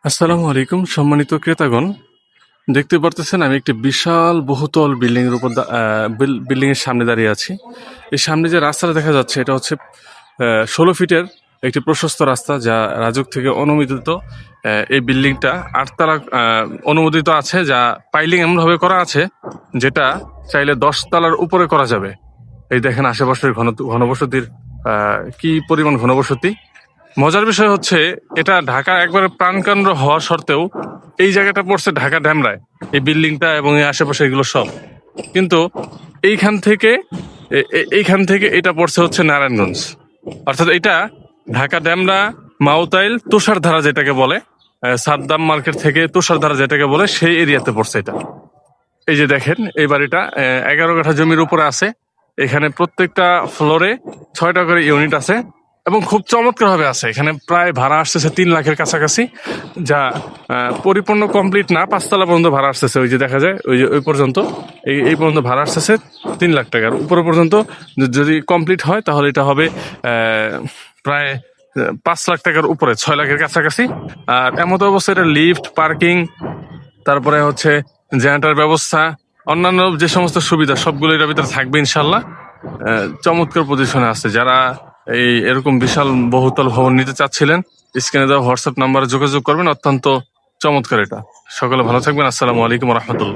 আসসালামু আলাইকুম সম্মানিত ক্রেতাগণ, দেখতে পারতেছেন আমি একটি বিশাল বহুতল বিল্ডিং এর উপর বিল্ডিং এর সামনে দাঁড়িয়ে আছি। এই সামনে যে রাস্তাটা দেখা যাচ্ছে এটা হচ্ছে 16 ফিটের একটি প্রশস্ত রাস্তা, যা রাজুক থেকে অনুমোদিত। এই বিল্ডিংটা 8 তলা অনুমোদিত আছে, যা পাইলিং এমনভাবে করা আছে যেটা চাইলে 10 তলার উপরে করা যাবে। এই দেখেন আশেপাশের ঘনবসতির কি পরিমাণ ঘনবসতি। মজার বিষয় হচ্ছে এটা ঢাকা একবারে প্রাণকেন্দ্র হওয়া সত্ত্বেও এই জায়গাটা পড়ছে ঢাকা ড্যামরায়, এই বিল্ডিংটা এবং এই আশেপাশে এগুলো সব। কিন্তু এইখান থেকে এইখান থেকে এটা পড়ছে হচ্ছে নারায়ণগঞ্জ, অর্থাৎ এটা ঢাকা ড্যামরা মাউতাইল তুষারধারা যেটাকে বলে, সাদ্দাম মার্কেট থেকে তুষারধারা যেটাকে বলে সেই এরিয়াতে পড়ছে এটা। এই যে দেখেন এই বাড়িটা 11 কাঠা জমির উপরে আছে। এখানে প্রত্যেকটা ফ্লোরে 6টা করে ইউনিট আছে এবং খুব চমৎকার ভাবে আছে। এখানে প্রায় ভাড়া আসতেছে 3 লাখের কাছাকাছি, যা পরিপূর্ণ কমপ্লিট না, 5 তলা পর্যন্ত ভাড়া আসতেছে। ওই যে দেখা যায় ওই যে ওই পর্যন্ত এই পর্যন্ত ভাড়া আসতেছে 3 লাখ টাকার উপরে পর্যন্ত। যদি কমপ্লিট হয় তাহলে এটা হবে প্রায় 5 লাখ টাকার উপরে, 6 লাখের কাছাকাছি। আর এমত অবস্থা এটা লিফট, পার্কিং, তারপরে হচ্ছে জেনারেটর ব্যবস্থা, অন্যান্য যে সমস্ত সুবিধা সবগুলো এটার ভিতরে থাকবে ইনশাল্লাহ। চমৎকার পজিশনে আছে। যারা এরকম বিশাল বহুতল ভবন নিতে চাচ্ছিলেন, স্ক্রিনে দেওয়া হোয়াটসঅ্যাপ নাম্বারে যোগাযোগ করবেন। অত্যন্ত চমৎকার এটা। সকলে ভালো থাকবেন। আসসালামু আলাইকুম রহমতুল্লাহ।